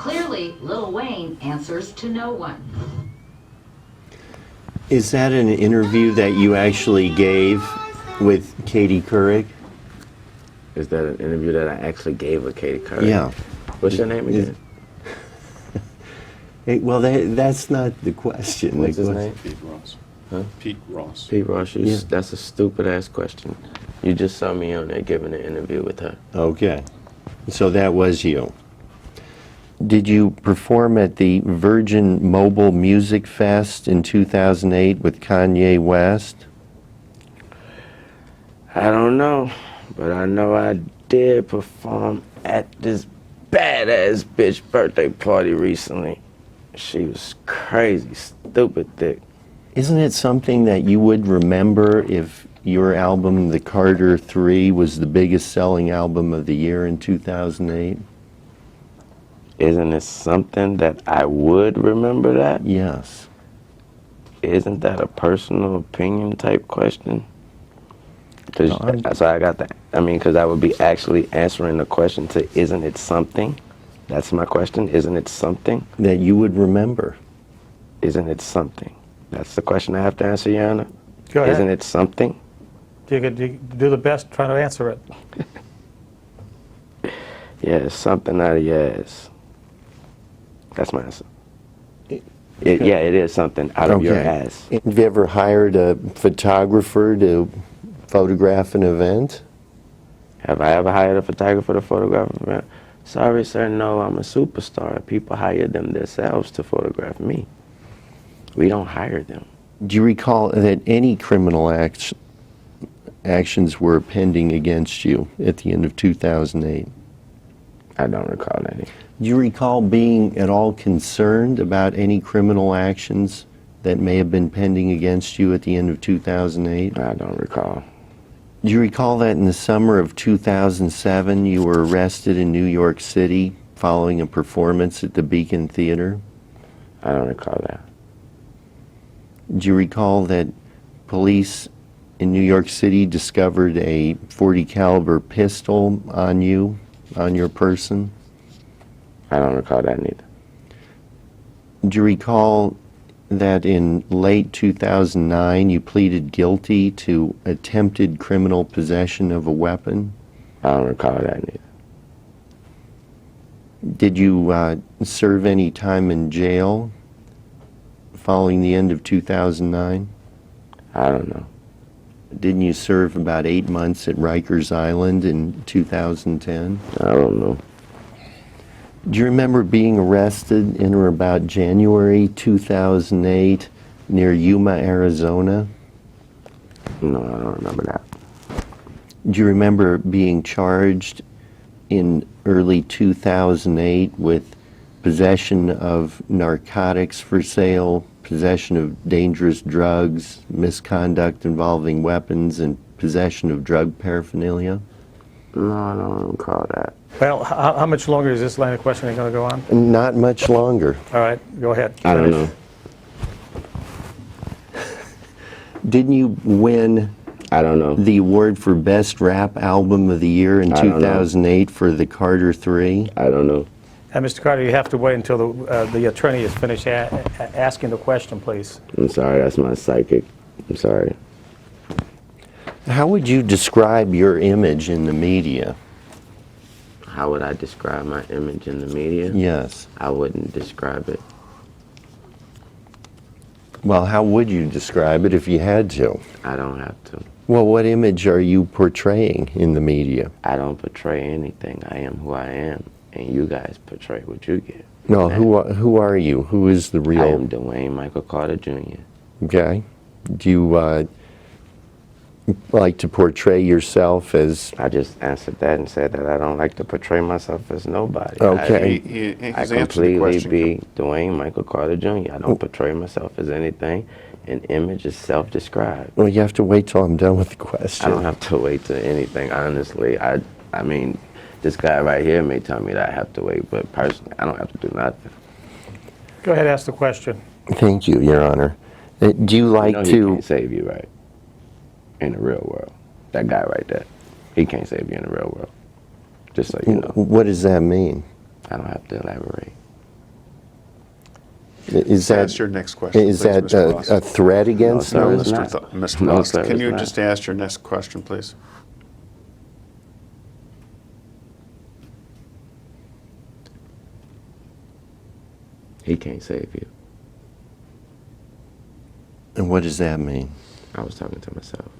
Clearly, Lil Wayne answers to no one. Is that an interview that you actually gave with Katie Couric? Is that an interview that I actually gave with Katie Couric? Yeah. What's your name again? Hey, well, that's not the question. What's his name? Pete Ross. Huh? Pete Ross. Pete Ross. Yeah. That's a stupid ass question. You just saw me on there giving an interview with her. Okay. So that was you. Did you perform at the Virgin Mobile Music Fest in 2008 with Kanye West? I don't know, but I know I did perform at this badass bitch birthday party recently. She was crazy, stupid thick. Isn't it something that you would remember if your album, The Carter 3, was the biggest selling album of the year in 2008? Isn't it something that I would remember that? Yes. Isn't that a personal opinion type question? So I got that. I mean, because I would be actually answering the question to, isn't it something? That's my question. Isn't it something? That you would remember. Isn't it something? That's the question I have to answer, Your Honor. Go ahead. Isn't it something? You could do the best trying to answer it. Yeah, it's something out of your ass. That's my answer. Yeah, it is something out of your ass. Have you ever hired a photographer to photograph an event? Have I ever hired a photographer to photograph an event? Sorry, sir, no, I'm a superstar. People hire them themselves to photograph me. We don't hire them. Do you recall that any criminal actions were pending against you at the end of 2008? I don't recall any. Do you recall being at all concerned about any criminal actions that may have been pending against you at the end of 2008? I don't recall. Do you recall that in the summer of 2007 you were arrested in New York City following a performance at the Beacon Theater? I don't recall that. Do you recall that police in New York City discovered a .40 caliber pistol on you, on your person? I don't recall that neither. Do you recall that in late 2009 you pleaded guilty to attempted criminal possession of a weapon? I don't recall that neither. Did you serve any time in jail following the end of 2009? I don't know. Didn't you serve about 8 months at Rikers Island in 2010? I don't know. Do you remember being arrested in or about January 2008 near Yuma, Arizona? No, I don't remember that. Do you remember being charged in early 2008 with possession of narcotics for sale, possession of dangerous drugs, misconduct involving weapons, and possession of drug paraphernalia? No, I don't recall that. Well, how much longer is this line of questioning going to go on? Not much longer. All right, go ahead. I don't know. Didn't you win I don't know. the award for Best Rap Album of the Year in I don't know. 2008 for The Carter 3? I don't know. Mr. Carter, you have to wait until the attorney is finished asking the question, please. I'm sorry, that's my psychic. I'm sorry. How would you describe your image in the media? How would I describe my image in the media? Yes. I wouldn't describe it. Well, how would you describe it if you had to? I don't have to. Well, what image are you portraying in the media? I don't portray anything. I am who I am, and you guys portray what you get. No, who are you? Who is the real? I am Dwayne Michael Carter Jr. Okay. Do you like to portray yourself as? I just answered that and said that I don't like to portray myself as nobody. Okay. I completely be Dwayne Michael Carter Jr. I don't portray myself as anything. An image is self-described. Well, you have to wait till I'm done with the question. I don't have to wait to anything, honestly. I mean, this guy right here may tell me that I have to wait, but personally, I don't have to do nothing. Go ahead, ask the question. Thank you, Your Honor. Do you like He to? can't save you, right? In the real world. That guy right there. He can't save you in the real world. Just so you know. What does that mean? I don't have to elaborate. Is that, Ask your next question, is please, that Mr. Ross. a threat against sir, them? it's not. Mr. No, Ross, sir, can it's you not. just ask your next question, please? He can't save you. And what does that mean? I was talking to myself.